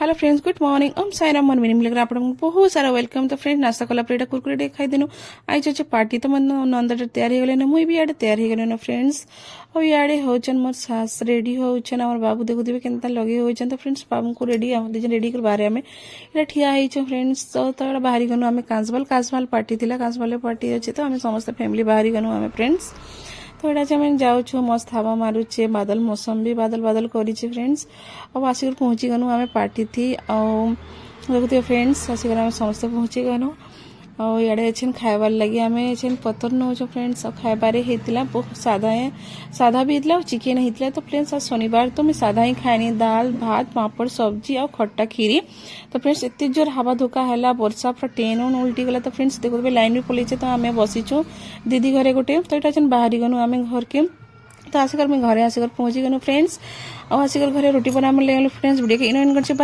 Hello friends, good morning. Om Sai Ram. मन मिनिम लग रहा आप बहुत सारा वेलकम। तो फ्रेंड्स नास्ता कला पर कुरकुरे टे खाई देनु आई अच्छे पार्टी तो मन नंदा तैयार हो गले मुई भी इे तैयार हो गले फ्रेंड्स। और इे होचन मोर सास रेडी होचन आम बाबू देखुवे के लगे होचन। तो फ्रेंड्स बाबू को रेडी रेडी कर बाहर आम इला ठिया हो फ्रेंड्स। तो बाहरी गनु आम काजमाल पार्टी थी काजमाल पार्टी अच्छे तो आम समस्त फैमिली बाहरी गनु आम फ्रेंड्स। तो ये आम जाऊँ मस्त हवा मारुचे बादल मौसम भी बादल बादल करी फ्रेंड्स। अब आसिक पहुँची गनु आम पार्टी थी देखुए फ्रेंड्स आसिक आम समस्त पहुँची गनु इे अच्छे खाइबार लगे आम अच्छे पतर नौ फ्रेंड्स। खाइबार होता बहुत सादा भी होता चिकेन होता। तो फ्रेंड्स आज शनिवार तो मैं सादा ही खाएनी दाल भात पापड़ सब्जी और खट्टा खीरी। तो फ्रेंड्स एत जोर हवा धोका है वर्षा पूरा टेन उल्टी गला। तो फ्रेंड्स देखो लाइन भी पलैचे तो आम बसीचु दीदी घरे गोटे। तो ये बाहरी गनु आम घर के। तो आसिक मैं घरे आसिक पहुँची गनु फ्रेंड्स। और आसिक घरे रोटी बना लगे फ्रेंड्स वीडियो के इन कर